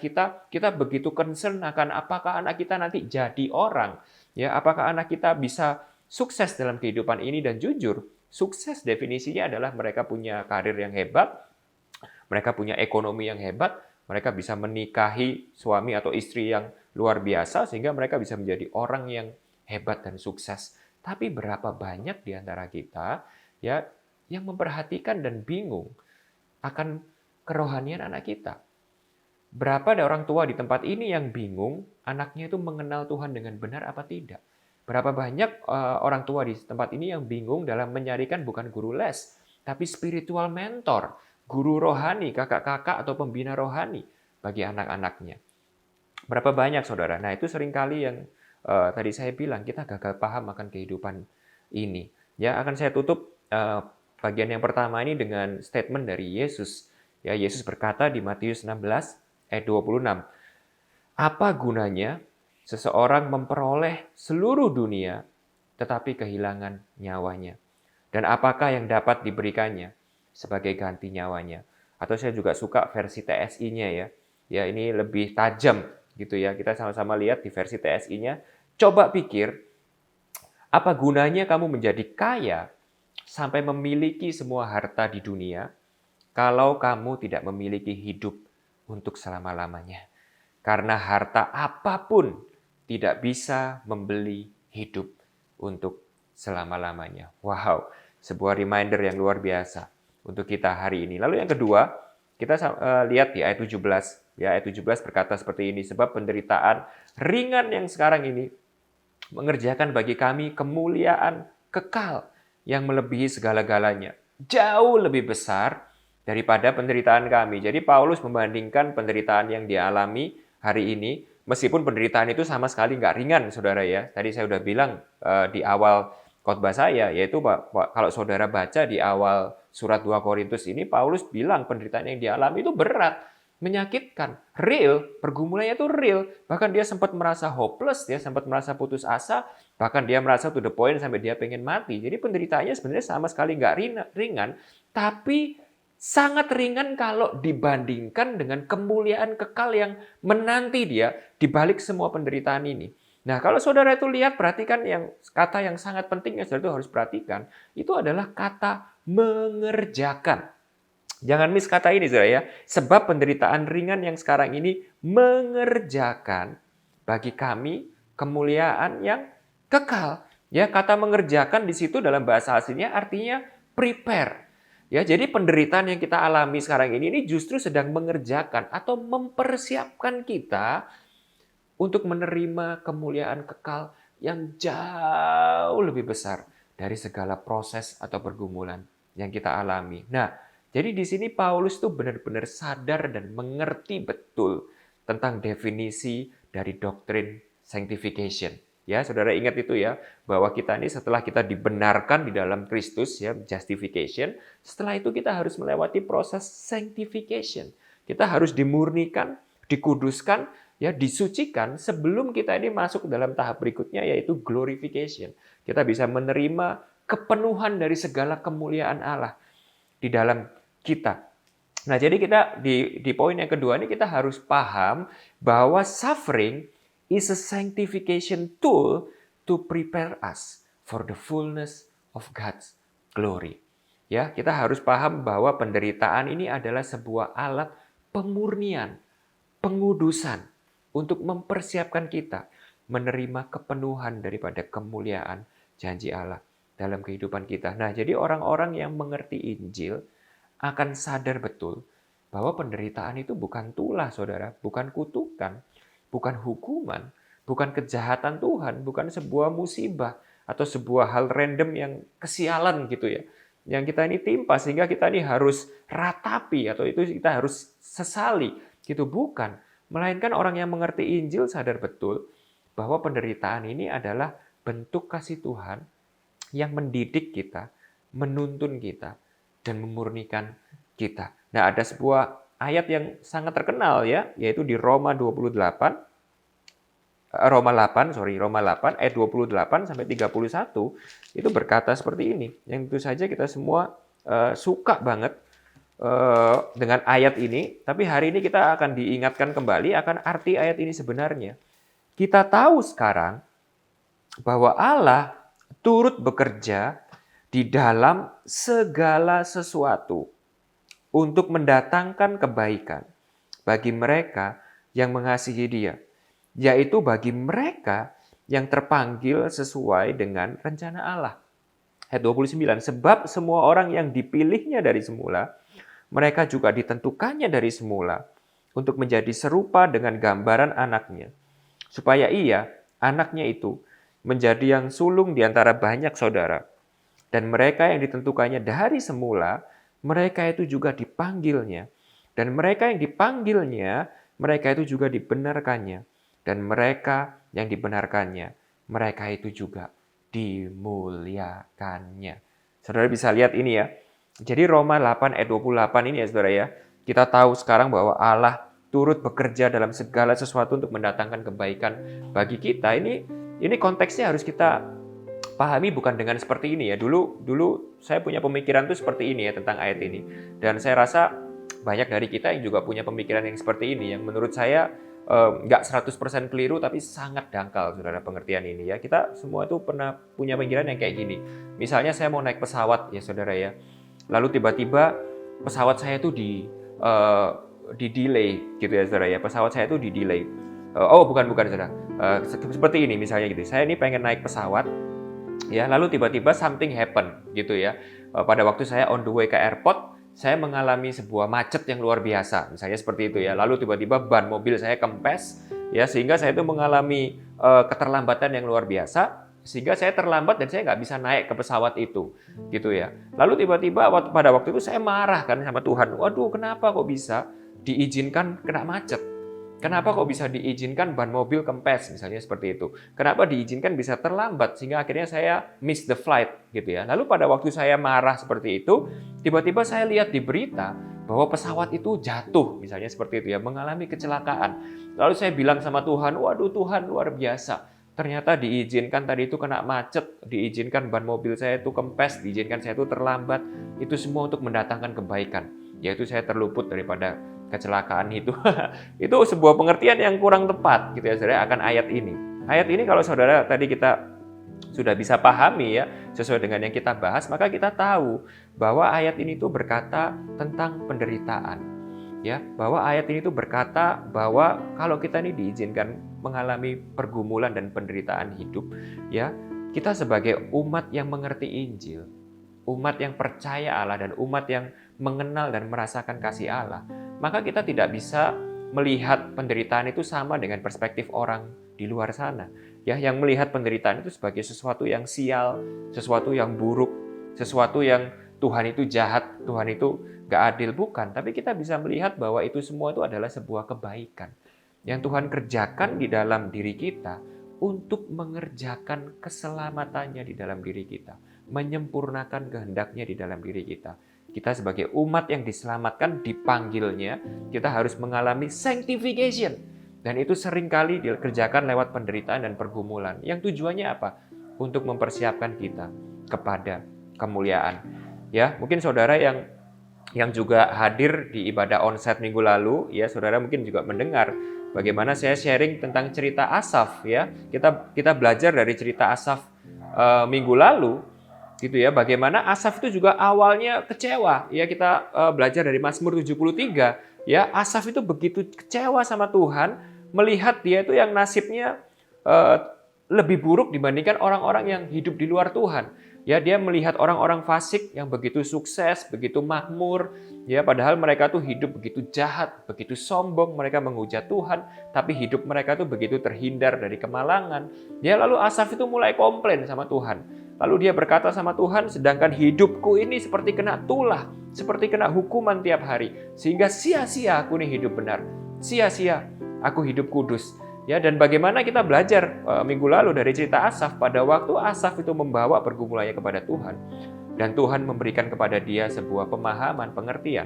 kita begitu concern akan apakah anak kita nanti jadi orang. Ya, apakah anak kita bisa sukses dalam kehidupan ini, dan jujur, sukses definisinya adalah mereka punya karir yang hebat, mereka punya ekonomi yang hebat, Mereka bisa menikahi suami atau istri yang luar biasa sehingga mereka bisa menjadi orang yang hebat dan sukses. Tapi berapa banyak di antara kita ya yang memperhatikan dan bingung akan kerohanian anak kita? Berapa ada orang tua di tempat ini yang bingung anaknya itu mengenal Tuhan dengan benar apa tidak? Berapa banyak orang tua di tempat ini yang bingung dalam mencarikan bukan guru les, tapi spiritual mentor, guru rohani, kakak-kakak atau pembina rohani bagi anak-anaknya. Berapa banyak saudara? Nah itu seringkali yang tadi saya bilang kita gagal paham akan kehidupan ini. Ya akan saya tutup bagian yang pertama ini dengan statement dari Yesus. Ya Yesus berkata di Matius 16 ayat 26. Apa gunanya seseorang memperoleh seluruh dunia tetapi kehilangan nyawanya? Dan apakah yang dapat diberikannya sebagai ganti nyawanya? Atau saya juga suka versi TSI-nya ya. Ya ini lebih tajam gitu ya. Kita sama-sama lihat di versi TSI-nya. Coba pikir, apa gunanya kamu menjadi kaya sampai memiliki semua harta di dunia kalau kamu tidak memiliki hidup untuk selama-lamanya? Karena harta apapun tidak bisa membeli hidup untuk selama-lamanya. Wow, sebuah reminder yang luar biasa untuk kita hari ini. Lalu yang kedua, kita lihat di ayat 17. Ya, ayat 17 berkata seperti ini, sebab penderitaan ringan yang sekarang ini mengerjakan bagi kami kemuliaan kekal yang melebihi segala-galanya. Jauh lebih besar daripada penderitaan kami. Jadi Paulus membandingkan penderitaan yang dialami hari ini, meskipun penderitaan itu sama sekali nggak ringan, saudara ya. Tadi saya sudah bilang di awal khotbah saya, yaitu kalau saudara baca di awal surat 2 Korintus ini, Paulus bilang penderitaan yang dialami itu berat, menyakitkan, real, pergumulannya itu real. Bahkan dia sempat merasa hopeless, dia sempat merasa putus asa, bahkan dia merasa to the point sampai dia pengen mati. Jadi penderitaannya sebenarnya sama sekali nggak ringan, tapi sangat ringan kalau dibandingkan dengan kemuliaan kekal yang menanti dia di balik semua penderitaan ini. Nah, kalau saudara itu lihat, perhatikan yang kata yang sangat penting yang saudara itu harus perhatikan, itu adalah kata mengerjakan. Jangan miss kata ini, saudara ya. Sebab penderitaan ringan yang sekarang ini mengerjakan bagi kami kemuliaan yang kekal. Ya, kata mengerjakan di situ dalam bahasa aslinya artinya prepare. Ya, jadi penderitaan yang kita alami sekarang ini justru sedang mengerjakan atau mempersiapkan kita untuk menerima kemuliaan kekal yang jauh lebih besar dari segala proses atau pergumulan yang kita alami. Nah, jadi di sini Paulus tuh benar-benar sadar dan mengerti betul tentang definisi dari doktrin sanctification. Ya, saudara ingat itu ya, bahwa kita ini setelah kita dibenarkan di dalam Kristus, ya, justification, setelah itu kita harus melewati proses sanctification. Kita harus dimurnikan, dikuduskan, ya, disucikan sebelum kita ini masuk dalam tahap berikutnya, yaitu glorification. Kita bisa menerima kepenuhan dari segala kemuliaan Allah di dalam kita. Nah, jadi kita di poin yang kedua ini kita harus paham bahwa suffering is a sanctification tool to prepare us for the fullness of God's glory. Ya, kita harus paham bahwa penderitaan ini adalah sebuah alat pemurnian, pengudusan untuk mempersiapkan kita menerima kepenuhan daripada kemuliaan janji Allah dalam kehidupan kita. Nah, jadi orang-orang yang mengerti Injil akan sadar betul bahwa penderitaan itu bukan tulah, saudara, bukan kutukan, bukan hukuman, bukan kejahatan Tuhan, bukan sebuah musibah atau sebuah hal random yang kesialan gitu ya. Yang kita ini timpa sehingga kita ini harus ratapi atau itu kita harus sesali gitu, bukan. Melainkan orang yang mengerti Injil sadar betul bahwa penderitaan ini adalah bentuk kasih Tuhan yang mendidik kita, menuntun kita, dan memurnikan kita. Nah, ada sebuah ayat yang sangat terkenal ya, yaitu di Roma 8 ayat 28 sampai 31 itu berkata seperti ini. Yang tentu saja kita semua suka banget dengan ayat ini, tapi hari ini kita akan diingatkan kembali akan arti ayat ini sebenarnya. Kita tahu sekarang bahwa Allah turut bekerja di dalam segala sesuatu untuk mendatangkan kebaikan bagi mereka yang mengasihi Dia, yaitu bagi mereka yang terpanggil sesuai dengan rencana Allah. Ayat 29, sebab semua orang yang dipilihnya dari semula, mereka juga ditentukannya dari semula untuk menjadi serupa dengan gambaran anaknya, supaya ia, anaknya itu, menjadi yang sulung di antara banyak saudara. Dan mereka yang ditentukannya dari semula, mereka itu juga dipanggilnya. Dan mereka yang dipanggilnya, mereka itu juga dibenarkannya. Dan mereka yang dibenarkannya, mereka itu juga dimuliakannya. Saudara bisa lihat ini ya. Jadi Roma 8 ayat 28 ini ya saudara ya. Kita tahu sekarang bahwa Allah turut bekerja dalam segala sesuatu untuk mendatangkan kebaikan bagi kita. Ini konteksnya harus kita pahami bukan dengan seperti ini ya. Dulu saya punya pemikiran tuh seperti ini ya tentang ayat ini. Dan saya rasa banyak dari kita yang juga punya pemikiran yang seperti ini. Yang menurut saya nggak 100% keliru tapi sangat dangkal saudara pengertian ini ya. Kita semua tuh pernah punya pemikiran yang kayak gini. Misalnya saya mau naik pesawat ya saudara ya. Lalu tiba-tiba pesawat saya tuh di delay gitu ya saudara ya. Pesawat saya tuh di delay. Bukan saudara. Seperti ini misalnya gitu. Saya ini pengen naik pesawat ya, lalu tiba-tiba something happen gitu ya. Pada waktu saya on the way ke airport, saya mengalami sebuah macet yang luar biasa, misalnya seperti itu ya. Lalu tiba-tiba ban mobil saya kempes, ya sehingga saya itu mengalami keterlambatan yang luar biasa, sehingga saya terlambat dan saya nggak bisa naik ke pesawat itu, gitu ya. Lalu tiba-tiba pada waktu itu saya marah kan sama Tuhan. Waduh, kenapa kok bisa diizinkan kena macet? Kenapa kok bisa diizinkan ban mobil kempes, misalnya seperti itu? Kenapa diizinkan bisa terlambat sehingga akhirnya saya miss the flight gitu ya. Lalu pada waktu saya marah seperti itu, tiba-tiba saya lihat di berita bahwa pesawat itu jatuh, misalnya seperti itu ya, mengalami kecelakaan. Lalu saya bilang sama Tuhan, waduh Tuhan luar biasa. Ternyata diizinkan tadi itu kena macet, diizinkan ban mobil saya itu kempes, diizinkan saya itu terlambat. Itu semua untuk mendatangkan kebaikan, yaitu saya terluput daripada kecelakaan itu. Itu sebuah pengertian yang kurang tepat gitu ya saudara akan ayat ini. Ayat ini kalau saudara tadi kita sudah bisa pahami ya sesuai dengan yang kita bahas, maka kita tahu bahwa ayat ini tuh berkata tentang penderitaan. Ya, bahwa ayat ini tuh berkata bahwa kalau kita ini diizinkan mengalami pergumulan dan penderitaan hidup, ya, kita sebagai umat yang mengerti Injil, umat yang percaya Allah dan umat yang mengenal dan merasakan kasih Allah, maka kita tidak bisa melihat penderitaan itu sama dengan perspektif orang di luar sana. Ya, yang melihat penderitaan itu sebagai sesuatu yang sial, sesuatu yang buruk, sesuatu yang Tuhan itu jahat, Tuhan itu gak adil, bukan. Tapi kita bisa melihat bahwa itu semua itu adalah sebuah kebaikan yang Tuhan kerjakan di dalam diri kita untuk mengerjakan keselamatannya di dalam diri kita, menyempurnakan kehendaknya di dalam diri kita. Kita sebagai umat yang diselamatkan, dipanggilnya, kita harus mengalami sanctification. Dan itu seringkali dikerjakan lewat penderitaan dan pergumulan. Yang tujuannya apa? Untuk mempersiapkan kita kepada kemuliaan. Ya, mungkin saudara yang juga hadir di ibadah onsite minggu lalu, ya saudara mungkin juga mendengar bagaimana saya sharing tentang cerita Asaf. Ya, kita belajar dari cerita Asaf minggu lalu. Gitu ya, bagaimana Asaf itu juga awalnya kecewa. Ya, kita belajar dari Mazmur 73, ya, Asaf itu begitu kecewa sama Tuhan, melihat dia itu yang nasibnya lebih buruk dibandingkan orang-orang yang hidup di luar Tuhan. Ya, dia melihat orang-orang fasik yang begitu sukses, begitu makmur, ya, padahal mereka tuh hidup begitu jahat, begitu sombong, mereka menghujat Tuhan, tapi hidup mereka tuh begitu terhindar dari kemalangan. Ya, lalu Asaf itu mulai komplain sama Tuhan. Lalu dia berkata sama Tuhan, sedangkan hidupku ini seperti kena tulah, seperti kena hukuman tiap hari, sehingga sia-sia aku ini hidup benar, sia-sia aku hidup kudus. Ya, dan bagaimana kita belajar minggu lalu dari cerita Asaf, pada waktu Asaf itu membawa pergumulannya kepada Tuhan, dan Tuhan memberikan kepada dia sebuah pemahaman, pengertian,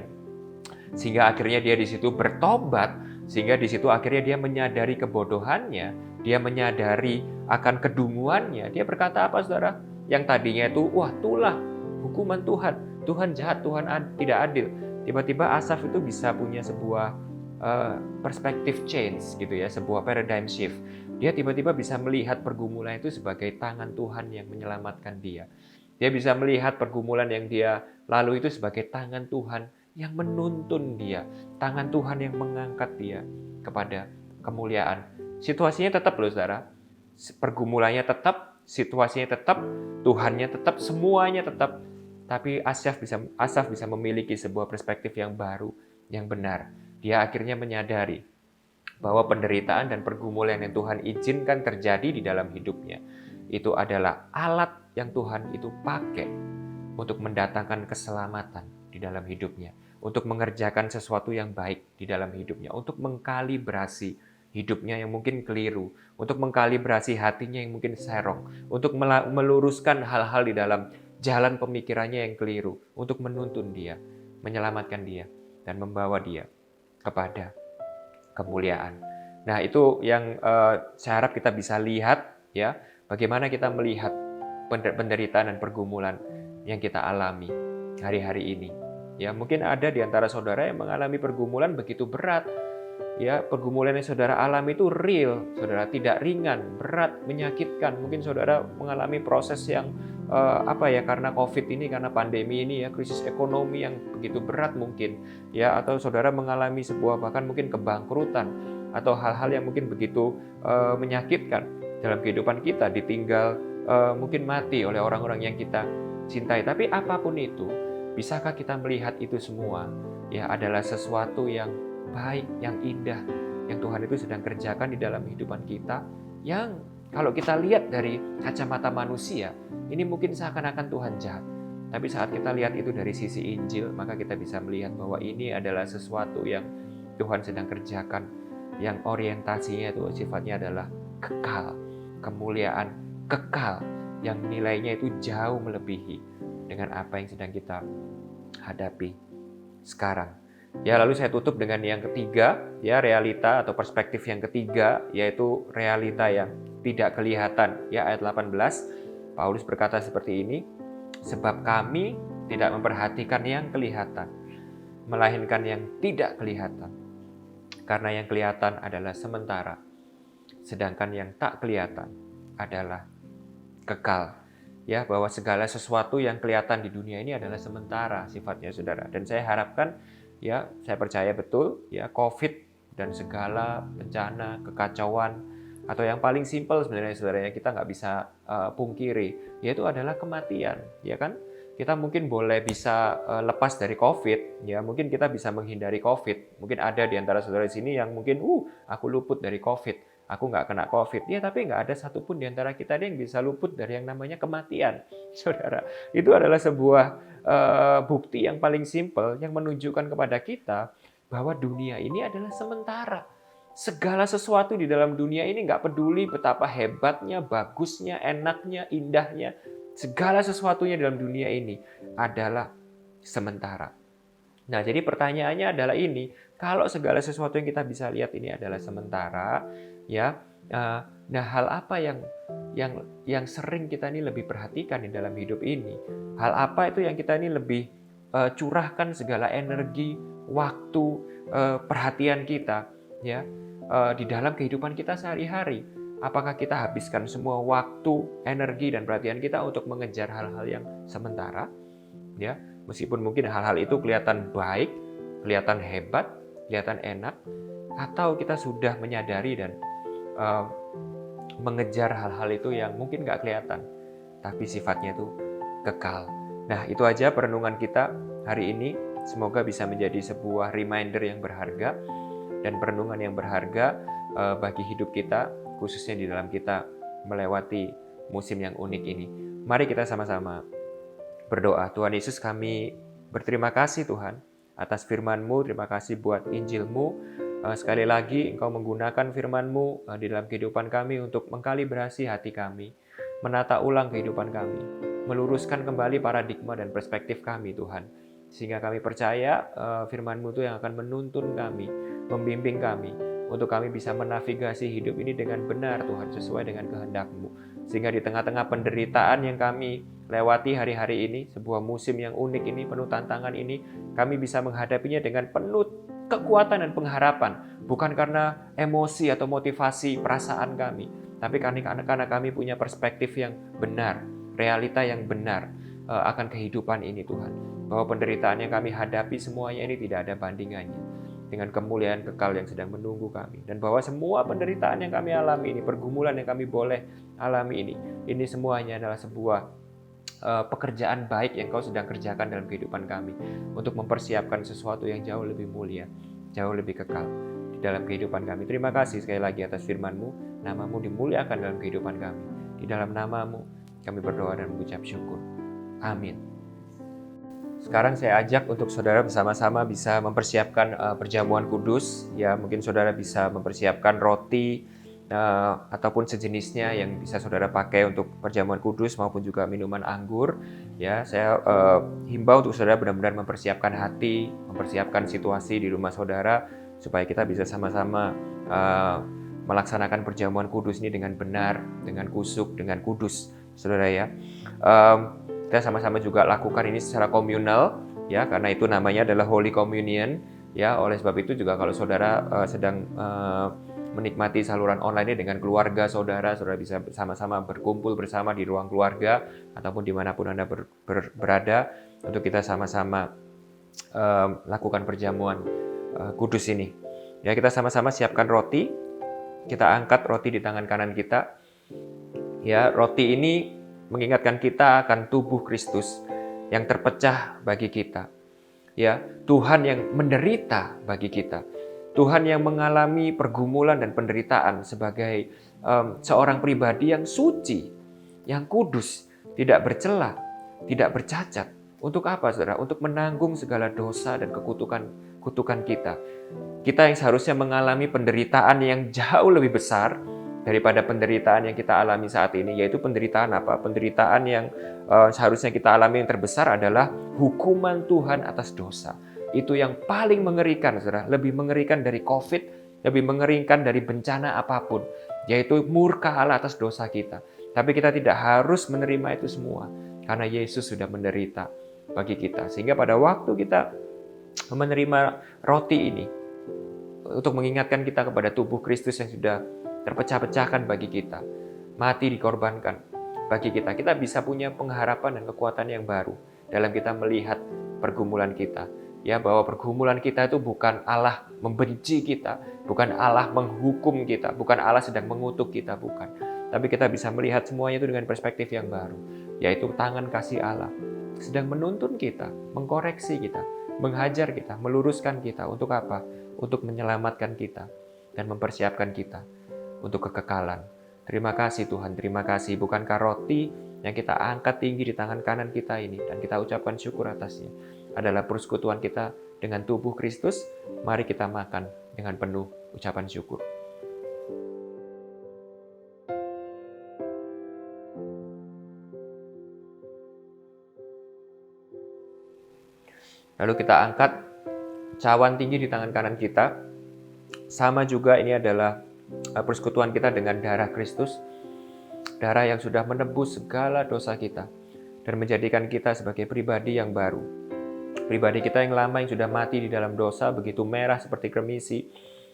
sehingga akhirnya dia di situ bertobat, sehingga di situ akhirnya dia menyadari kebodohannya, dia menyadari akan kedunguannya. Dia berkata apa saudara? Yang tadinya itu, wah tulah, hukuman Tuhan, Tuhan jahat, Tuhan tidak adil. Tiba-tiba Asaf itu bisa punya sebuah perspektif change gitu ya, sebuah paradigm shift. Dia tiba-tiba bisa melihat pergumulan itu sebagai tangan Tuhan yang menyelamatkan dia. Dia bisa melihat pergumulan yang dia lalui itu sebagai tangan Tuhan yang menuntun dia, tangan Tuhan yang mengangkat dia kepada kemuliaan. Situasinya tetap loh saudara, pergumulannya tetap, situasinya tetap, Tuhannya tetap, semuanya tetap. Tapi Asaf bisa memiliki sebuah perspektif yang baru, yang benar. Dia akhirnya menyadari bahwa penderitaan dan pergumulan yang Tuhan izinkan terjadi di dalam hidupnya itu adalah alat yang Tuhan itu pakai untuk mendatangkan keselamatan di dalam hidupnya, untuk mengerjakan sesuatu yang baik di dalam hidupnya, untuk mengkalibrasi hidupnya yang mungkin keliru, untuk mengkalibrasi hatinya yang mungkin serong, untuk meluruskan hal-hal di dalam jalan pemikirannya yang keliru, untuk menuntun dia, menyelamatkan dia, dan membawa dia kepada kemuliaan. Nah, itu yang saya harap kita bisa lihat ya, bagaimana kita melihat penderitaan dan pergumulan yang kita alami hari-hari ini. Ya, mungkin ada di antara saudara yang mengalami pergumulan begitu berat. Ya, pergumulan yang saudara alami itu real, saudara, tidak ringan, berat, menyakitkan. Mungkin saudara mengalami proses yang karena COVID ini, karena pandemi ini ya, krisis ekonomi yang begitu berat mungkin, ya, atau saudara mengalami sebuah bahkan mungkin kebangkrutan atau hal-hal yang mungkin begitu menyakitkan dalam kehidupan kita, ditinggal mungkin mati oleh orang-orang yang kita cintai. Tapi apapun itu, bisakah kita melihat itu semua ya adalah sesuatu yang baik, yang indah, yang Tuhan itu sedang kerjakan di dalam kehidupan kita, yang kalau kita lihat dari kacamata manusia, ini mungkin seakan-akan Tuhan jahat. Tapi saat kita lihat itu dari sisi Injil, maka kita bisa melihat bahwa ini adalah sesuatu yang Tuhan sedang kerjakan, yang orientasinya itu sifatnya adalah kekal, kemuliaan kekal, yang nilainya itu jauh melebihi dengan apa yang sedang kita hadapi sekarang. Ya, lalu saya tutup dengan yang ketiga, ya, realita atau perspektif yang ketiga, yaitu realita yang tidak kelihatan. Ya, ayat 18, Paulus berkata seperti ini, sebab kami tidak memperhatikan yang kelihatan, melainkan yang tidak kelihatan. Karena yang kelihatan adalah sementara, sedangkan yang tak kelihatan adalah kekal. Ya, bahwa segala sesuatu yang kelihatan di dunia ini adalah sementara sifatnya, saudara. Dan saya harapkan, ya, saya percaya betul, ya, COVID dan segala bencana, kekacauan, atau yang paling simpel sebenarnya, saudara, kita nggak bisa pungkiri, yaitu adalah kematian, ya kan? Kita mungkin boleh bisa lepas dari COVID, ya, mungkin kita bisa menghindari COVID. Mungkin ada di antara saudara di sini yang mungkin, aku luput dari COVID. Aku nggak kena COVID, ya, tapi nggak ada satupun di antara kita yang bisa luput dari yang namanya kematian, saudara. Itu adalah sebuah bukti yang paling simpel yang menunjukkan kepada kita bahwa dunia ini adalah sementara. Segala sesuatu di dalam dunia ini nggak peduli betapa hebatnya, bagusnya, enaknya, indahnya, segala sesuatunya dalam dunia ini adalah sementara. Nah, jadi pertanyaannya adalah ini, kalau segala sesuatu yang kita bisa lihat ini adalah sementara, ya, nah, hal apa yang sering kita ini lebih perhatikan di dalam hidup ini? Hal apa itu yang kita ini lebih curahkan segala energi, waktu, perhatian kita, ya, di dalam kehidupan kita sehari-hari? Apakah kita habiskan semua waktu, energi, dan perhatian kita untuk mengejar hal-hal yang sementara? Ya, meskipun mungkin hal-hal itu kelihatan baik, kelihatan hebat, kelihatan enak, atau kita sudah menyadari dan mengejar hal-hal itu yang mungkin nggak kelihatan, tapi sifatnya itu kekal. Nah, itu aja perenungan kita hari ini. Semoga bisa menjadi sebuah reminder yang berharga dan perenungan yang berharga bagi hidup kita, khususnya di dalam kita melewati musim yang unik ini. Mari kita sama-sama berdoa. Tuhan Yesus, kami berterima kasih Tuhan atas firman-Mu, terima kasih buat Injil-Mu. Sekali lagi Engkau menggunakan firman-Mu di dalam kehidupan kami untuk mengkalibrasi hati kami, menata ulang kehidupan kami, meluruskan kembali paradigma dan perspektif kami Tuhan. Sehingga kami percaya firman-Mu itu yang akan menuntun kami, membimbing kami, untuk kami bisa menavigasi hidup ini dengan benar Tuhan, sesuai dengan kehendak-Mu. Sehingga di tengah-tengah penderitaan yang kami lewati hari-hari ini, sebuah musim yang unik ini, penuh tantangan ini, kami bisa menghadapinya dengan penuh kekuatan dan pengharapan. Bukan karena emosi atau motivasi perasaan kami, tapi karena kami punya perspektif yang benar, realita yang benar akan kehidupan ini Tuhan. bahwa penderitaan yang kami hadapi semuanya ini tidak ada bandingannya dengan kemuliaan kekal yang sedang menunggu kami. Dan bahwa semua penderitaan yang kami alami ini, pergumulan yang kami boleh alami ini semuanya adalah sebuah pekerjaan baik yang Kau sedang kerjakan dalam kehidupan kami untuk mempersiapkan sesuatu yang jauh lebih mulia, jauh lebih kekal di dalam kehidupan kami. Terima kasih sekali lagi atas firman-Mu. Nama-Mu dimuliakan dalam kehidupan kami. Di dalam nama-Mu kami berdoa dan mengucap syukur. Amin. Sekarang saya ajak untuk saudara bersama-sama bisa mempersiapkan perjamuan kudus. Ya, mungkin saudara bisa mempersiapkan roti ataupun sejenisnya yang bisa saudara pakai untuk perjamuan kudus maupun juga minuman anggur. Ya, saya himbau untuk saudara benar-benar mempersiapkan hati, mempersiapkan situasi di rumah saudara supaya kita bisa sama-sama melaksanakan perjamuan kudus ini dengan benar, dengan kusuk, dengan kudus, saudara ya. Kita sama-sama juga lakukan ini secara komunal, ya, karena itu namanya adalah Holy Communion. Ya, oleh sebab itu juga kalau saudara sedang menikmati saluran online ini dengan keluarga saudara bisa sama-sama berkumpul bersama di ruang keluarga ataupun dimanapun Anda berada untuk kita sama-sama lakukan perjamuan kudus ini. Ya, kita sama-sama siapkan roti, kita angkat roti di tangan kanan kita. Ya, roti ini mengingatkan kita akan tubuh Kristus yang terpecah bagi kita. Ya, Tuhan yang menderita bagi kita. Tuhan yang mengalami pergumulan dan penderitaan sebagai seorang pribadi yang suci, yang kudus, tidak bercela, tidak bercacat. Untuk apa, saudara? Untuk menanggung segala dosa dan kutukan kita. Kita yang seharusnya mengalami penderitaan yang jauh lebih besar daripada penderitaan yang kita alami saat ini, yaitu penderitaan apa? Penderitaan yang seharusnya kita alami yang terbesar adalah hukuman Tuhan atas dosa. Itu yang paling mengerikan, saudara. Lebih mengerikan dari COVID, lebih mengerikan dari bencana apapun, yaitu murka Allah atas dosa kita. Tapi kita tidak harus menerima itu semua, karena Yesus sudah menderita bagi kita. Sehingga pada waktu kita menerima roti ini, untuk mengingatkan kita kepada tubuh Kristus yang sudah terpecah-pecahkan bagi kita, mati dikorbankan bagi kita, kita bisa punya pengharapan dan kekuatan yang baru dalam kita melihat pergumulan kita. Ya, bahwa pergumulan kita itu bukan Allah membenci kita, bukan Allah menghukum kita, bukan Allah sedang mengutuk kita, bukan. Tapi kita bisa melihat semuanya itu dengan perspektif yang baru, yaitu tangan kasih Allah sedang menuntun kita, mengkoreksi kita, menghajar kita, meluruskan kita. Untuk apa? Untuk menyelamatkan kita dan mempersiapkan kita untuk kekekalan. Terima kasih Tuhan, terima kasih. Bukankah roti yang kita angkat tinggi di tangan kanan kita ini dan kita ucapkan syukur atasnya adalah persekutuan kita dengan tubuh Kristus? Mari kita makan dengan penuh ucapan syukur. Lalu kita angkat cawan tinggi di tangan kanan kita. Sama juga ini adalah persekutuan kita dengan darah Kristus. Darah yang sudah menebus segala dosa kita dan menjadikan kita sebagai pribadi yang baru. Pribadi kita yang lama yang sudah mati di dalam dosa, begitu merah seperti kremisi,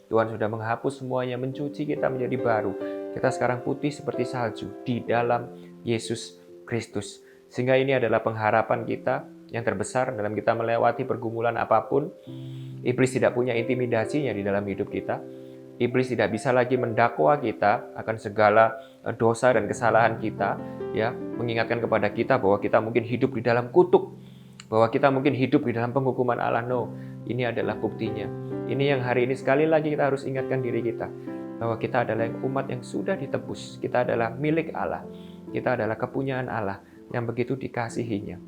Tuhan sudah menghapus semuanya, mencuci kita menjadi baru. Kita sekarang putih seperti salju di dalam Yesus Kristus. Sehingga ini adalah pengharapan kita yang terbesar dalam kita melewati pergumulan apapun. Iblis tidak punya intimidasinya di dalam hidup kita. Iblis tidak bisa lagi mendakwa kita akan segala dosa dan kesalahan kita, ya, mengingatkan kepada kita bahwa kita mungkin hidup di dalam kutuk, bahwa kita mungkin hidup di dalam penghukuman Allah. No, ini adalah buktinya. Ini yang hari ini sekali lagi kita harus ingatkan diri kita, bahwa kita adalah umat yang sudah ditebus. Kita adalah milik Allah. Kita adalah kepunyaan Allah yang begitu dikasihinya.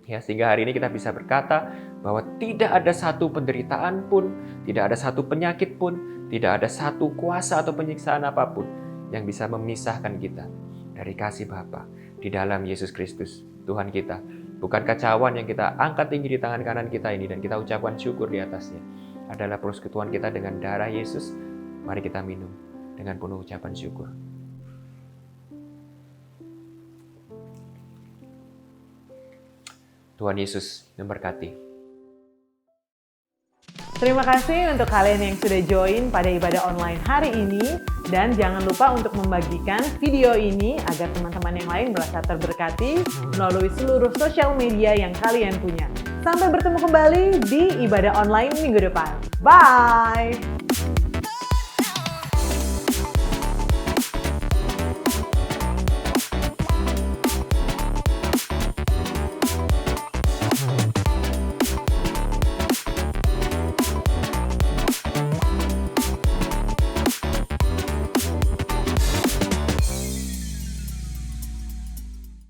Ya, sehingga hari ini kita bisa berkata bahwa tidak ada satu penderitaan pun, tidak ada satu penyakit pun, tidak ada satu kuasa atau penyiksaan apapun yang bisa memisahkan kita dari kasih Bapa di dalam Yesus Kristus, Tuhan kita. Bukankah cawan yang kita angkat tinggi di tangan kanan kita ini dan kita ucapkan syukur di atasnya adalah persekutuan kita dengan darah Yesus? Mari kita minum dengan penuh ucapan syukur. Tuhan Yesus memberkati. Terima kasih untuk kalian yang sudah join pada ibadah online hari ini. Dan jangan lupa untuk membagikan video ini agar teman-teman yang lain merasa terberkati melalui seluruh sosial media yang kalian punya. Sampai bertemu kembali di ibadah online minggu depan. Bye!